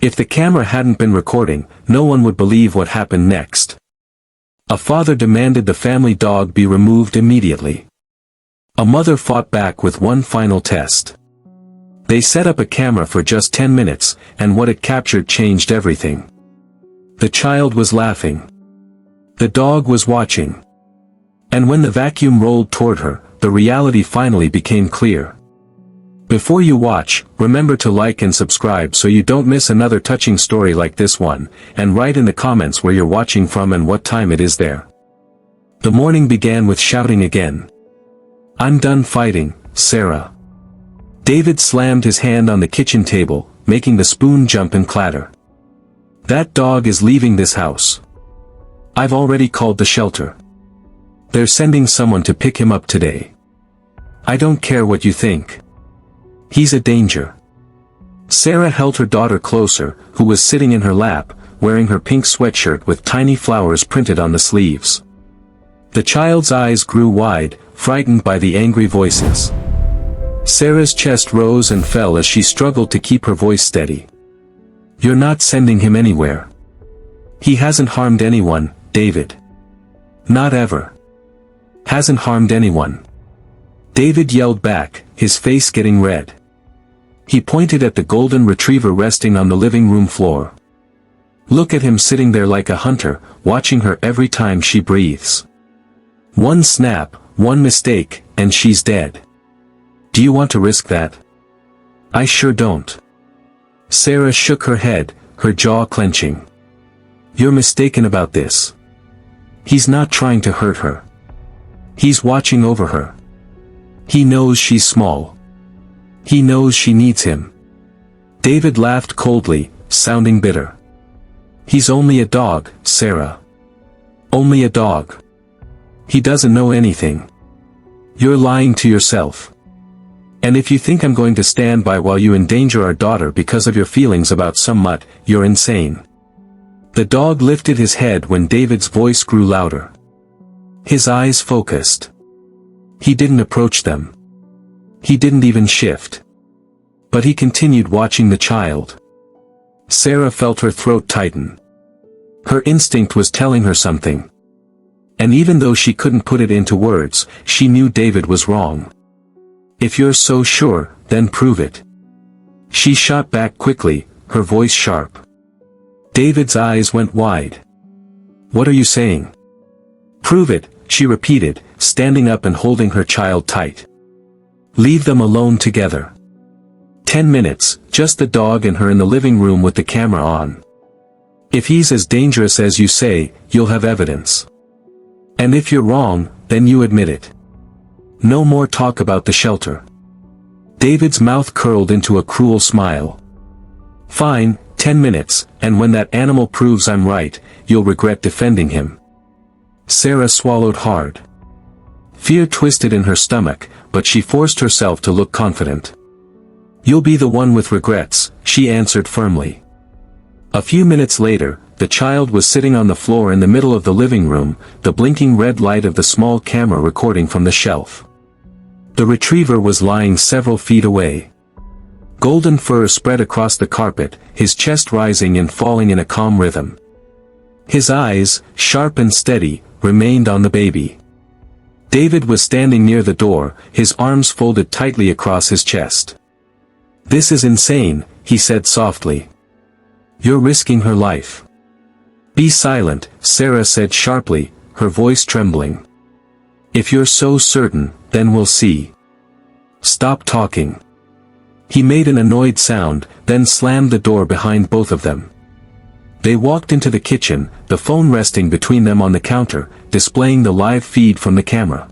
If the camera hadn't been recording, no one would believe what happened next. A father demanded the family dog be removed immediately. A mother fought back with one final test. They set up a camera for just 10 minutes, and what it captured changed everything. The child was laughing. The dog was watching. And when the vacuum rolled toward her, the reality finally became clear. Before you watch, remember to like and subscribe so you don't miss another touching story like this one, and write in the comments where you're watching from and what time it is there. The morning began with shouting again. "I'm done fighting, Sarah." David slammed his hand on the kitchen table, making the spoon jump and clatter. "That dog is leaving this house. I've already called the shelter. They're sending someone to pick him up today. I don't care what you think. He's a danger." Sarah held her daughter closer, who was sitting in her lap, wearing her pink sweatshirt with tiny flowers printed on the sleeves. The child's eyes grew wide, frightened by the angry voices. Sarah's chest rose and fell as she struggled to keep her voice steady. "You're not sending him anywhere. He hasn't harmed anyone, David. Not ever. Hasn't harmed anyone." David yelled back, his face getting red. He pointed at the golden retriever resting on the living room floor. "Look at him sitting there like a hunter, watching her every time she breathes. One snap, one mistake, and she's dead. Do you want to risk that?" "I sure don't." Sarah shook her head, her jaw clenching. "You're mistaken about this. He's not trying to hurt her. He's watching over her. He knows she's small. He knows she needs him." David laughed coldly, sounding bitter. "He's only a dog, Sarah. Only a dog. He doesn't know anything. You're lying to yourself. And if you think I'm going to stand by while you endanger our daughter because of your feelings about some mutt, you're insane." The dog lifted his head when David's voice grew louder. His eyes focused. He didn't approach them. He didn't even shift. But he continued watching the child. Sarah felt her throat tighten. Her instinct was telling her something. And even though she couldn't put it into words, she knew David was wrong. "If you're so sure, then prove it." She shot back quickly, her voice sharp. David's eyes went wide. "What are you saying?" "Prove it," she repeated, standing up and holding her child tight. "Leave them alone together. 10 minutes, just the dog and her in the living room with the camera on. If he's as dangerous as you say, you'll have evidence. And if you're wrong, then you admit it. No more talk about the shelter." David's mouth curled into a cruel smile. "Fine, 10 minutes, and when that animal proves I'm right, you'll regret defending him." Sarah swallowed hard. Fear twisted in her stomach, but she forced herself to look confident. "You'll be the one with regrets," she answered firmly. A few minutes later, the child was sitting on the floor in the middle of the living room, the blinking red light of the small camera recording from the shelf. The retriever was lying several feet away. Golden fur spread across the carpet, his chest rising and falling in a calm rhythm. His eyes, sharp and steady, remained on the baby. David was standing near the door, his arms folded tightly across his chest. "This is insane," he said softly. "You're risking her life." "Be silent," Sarah said sharply, her voice trembling. "If you're so certain, then we'll see. Stop talking." He made an annoyed sound, then slammed the door behind both of them. They walked into the kitchen, the phone resting between them on the counter, displaying the live feed from the camera.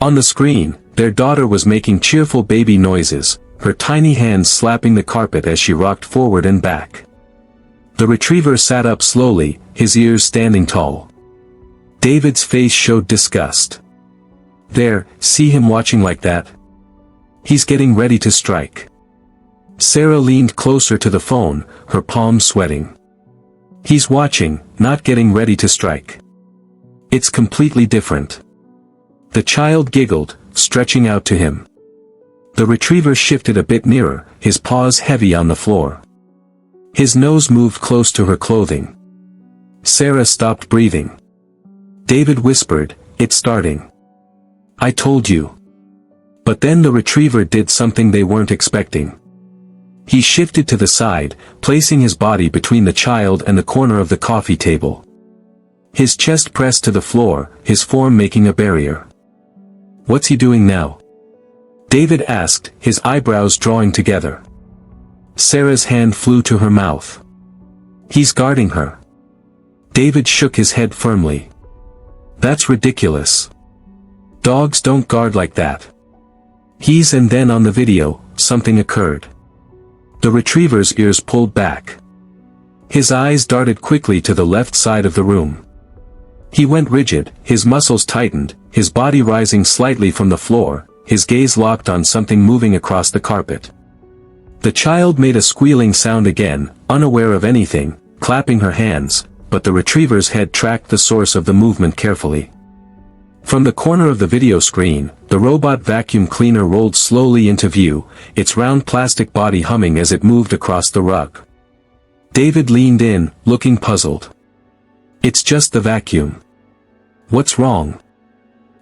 On the screen, their daughter was making cheerful baby noises, her tiny hands slapping the carpet as she rocked forward and back. The retriever sat up slowly, his ears standing tall. David's face showed disgust. "There, see him watching like that? He's getting ready to strike." Sarah leaned closer to the phone, her palms sweating. "He's watching, not getting ready to strike. It's completely different." The child giggled, stretching out to him. The retriever shifted a bit nearer, his paws heavy on the floor. His nose moved close to her clothing. Sarah stopped breathing. David whispered, "It's starting. I told you." But then the retriever did something they weren't expecting. He shifted to the side, placing his body between the child and the corner of the coffee table. His chest pressed to the floor, his form making a barrier. "What's he doing now?" David asked, his eyebrows drawing together. Sarah's hand flew to her mouth. "He's guarding her." David shook his head firmly. "That's ridiculous. Dogs don't guard like that." And then on the video, something occurred. The retriever's ears pulled back. His eyes darted quickly to the left side of the room. He went rigid, his muscles tightened, his body rising slightly from the floor, his gaze locked on something moving across the carpet. The child made a squealing sound again, unaware of anything, clapping her hands, but the retriever's head tracked the source of the movement carefully. From the corner of the video screen, the robot vacuum cleaner rolled slowly into view, its round plastic body humming as it moved across the rug. David leaned in, looking puzzled. "It's just the vacuum. What's wrong?"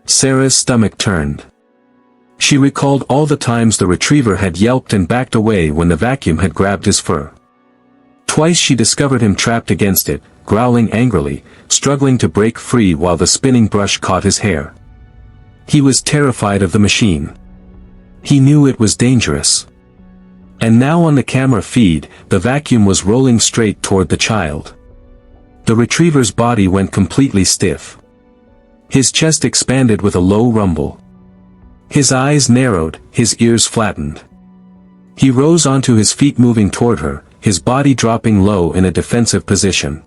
Sarah's stomach turned. She recalled all the times the retriever had yelped and backed away when the vacuum had grabbed his fur. Twice she discovered him trapped against it, growling angrily, struggling to break free while the spinning brush caught his hair. He was terrified of the machine. He knew it was dangerous. And now on the camera feed, the vacuum was rolling straight toward the child. The retriever's body went completely stiff. His chest expanded with a low rumble. His eyes narrowed, his ears flattened. He rose onto his feet moving toward her, his body dropping low in a defensive position.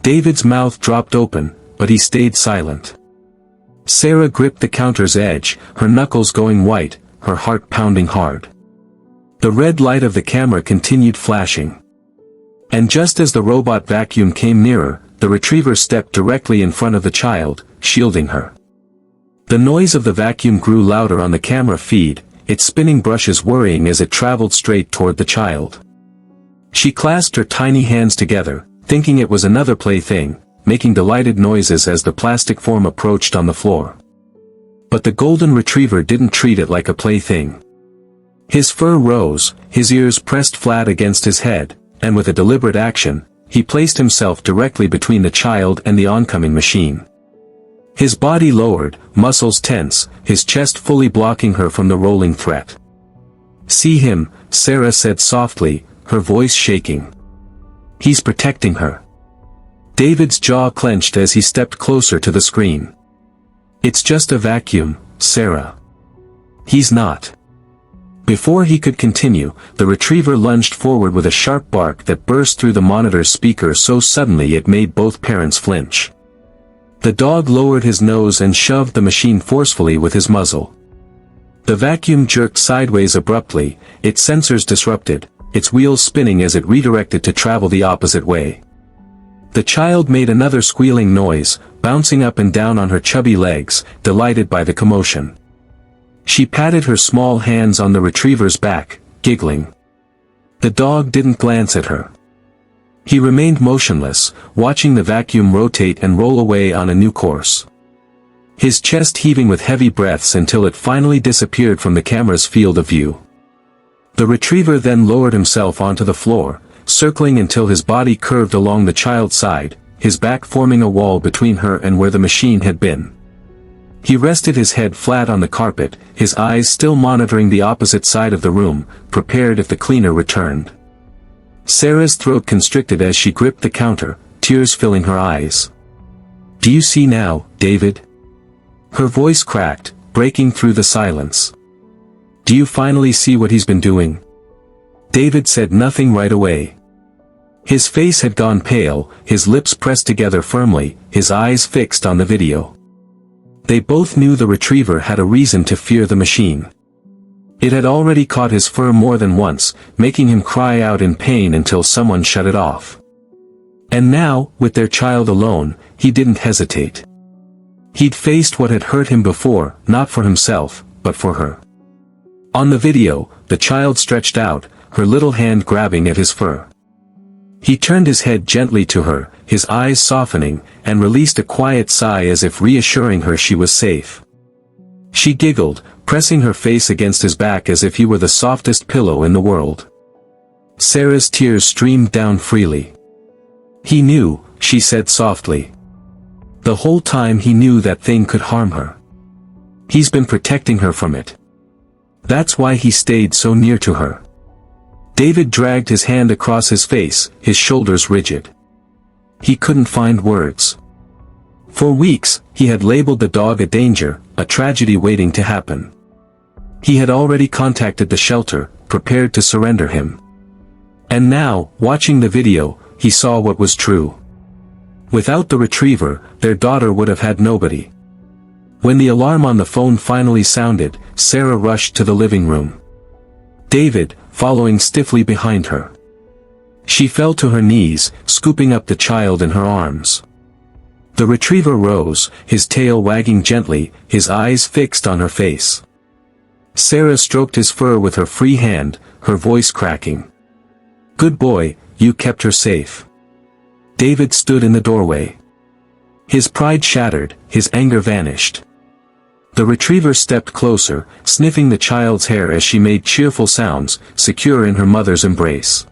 David's mouth dropped open, but he stayed silent. Sarah gripped the counter's edge, her knuckles going white, her heart pounding hard. The red light of the camera continued flashing. And just as the robot vacuum came nearer, the retriever stepped directly in front of the child, shielding her. The noise of the vacuum grew louder on the camera feed, its spinning brushes whirring as it traveled straight toward the child. She clasped her tiny hands together, thinking it was another plaything, making delighted noises as the plastic form approached on the floor. But the golden retriever didn't treat it like a plaything. His fur rose, his ears pressed flat against his head, and with a deliberate action, he placed himself directly between the child and the oncoming machine. His body lowered, muscles tense, his chest fully blocking her from the rolling threat. "See him," Sarah said softly, her voice shaking. "He's protecting her." David's jaw clenched as he stepped closer to the screen. "It's just a vacuum, Sarah. He's not." Before he could continue, the retriever lunged forward with a sharp bark that burst through the monitor's speaker so suddenly it made both parents flinch. The dog lowered his nose and shoved the machine forcefully with his muzzle. The vacuum jerked sideways abruptly, its sensors disrupted, its wheels spinning as it redirected to travel the opposite way. The child made another squealing noise, bouncing up and down on her chubby legs, delighted by the commotion. She patted her small hands on the retriever's back, giggling. The dog didn't glance at her. He remained motionless, watching the vacuum rotate and roll away on a new course. His chest heaving with heavy breaths until it finally disappeared from the camera's field of view. The retriever then lowered himself onto the floor, circling until his body curved along the child's side, his back forming a wall between her and where the machine had been. He rested his head flat on the carpet, his eyes still monitoring the opposite side of the room, prepared if the cleaner returned. Sarah's throat constricted as she gripped the counter, tears filling her eyes. "Do you see now, David?" Her voice cracked, breaking through the silence. "Do you finally see what he's been doing?" David said nothing right away. His face had gone pale, his lips pressed together firmly, his eyes fixed on the video. They both knew the retriever had a reason to fear the machine. It had already caught his fur more than once, making him cry out in pain until someone shut it off. And now, with their child alone, he didn't hesitate. He'd faced what had hurt him before, not for himself, but for her. On the video, the child stretched out, her little hand grabbing at his fur. He turned his head gently to her, his eyes softening, and released a quiet sigh as if reassuring her she was safe. She giggled, pressing her face against his back as if he were the softest pillow in the world. Sarah's tears streamed down freely. "He knew," she said softly. "The whole time he knew that thing could harm her. He's been protecting her from it. That's why he stayed so near to her." David dragged his hand across his face, his shoulders rigid. He couldn't find words. For weeks, he had labeled the dog a danger, a tragedy waiting to happen. He had already contacted the shelter, prepared to surrender him. And now, watching the video, he saw what was true. Without the retriever, their daughter would have had nobody. When the alarm on the phone finally sounded, Sarah rushed to the living room. David, following stiffly behind her. She fell to her knees, scooping up the child in her arms. The retriever rose, his tail wagging gently, his eyes fixed on her face. Sarah stroked his fur with her free hand, her voice cracking. "Good boy, you kept her safe." David stood in the doorway. His pride shattered, his anger vanished. The retriever stepped closer, sniffing the child's hair as she made cheerful sounds, secure in her mother's embrace.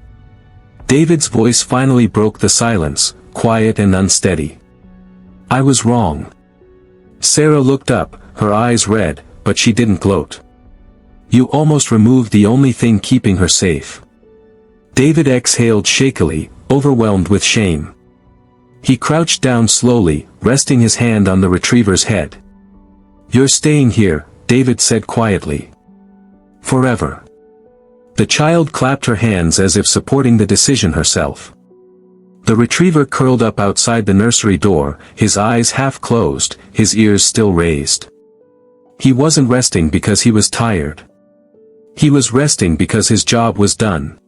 David's voice finally broke the silence, quiet and unsteady. "I was wrong." Sarah looked up, her eyes red, but she didn't gloat. "You almost removed the only thing keeping her safe." David exhaled shakily, overwhelmed with shame. He crouched down slowly, resting his hand on the retriever's head. "You're staying here," David said quietly. "Forever." The child clapped her hands as if supporting the decision herself. The retriever curled up outside the nursery door, his eyes half closed, his ears still raised. He wasn't resting because he was tired. He was resting because his job was done.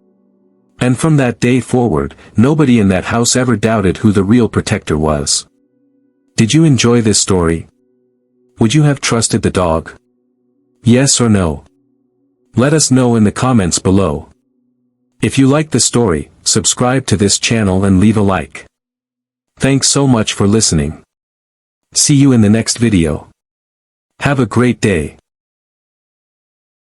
And from that day forward, nobody in that house ever doubted who the real protector was. Did you enjoy this story? Would you have trusted the dog? Yes or no? Let us know in the comments below. If you like the story, subscribe to this channel and leave a like. Thanks so much for listening. See you in the next video. Have a great day.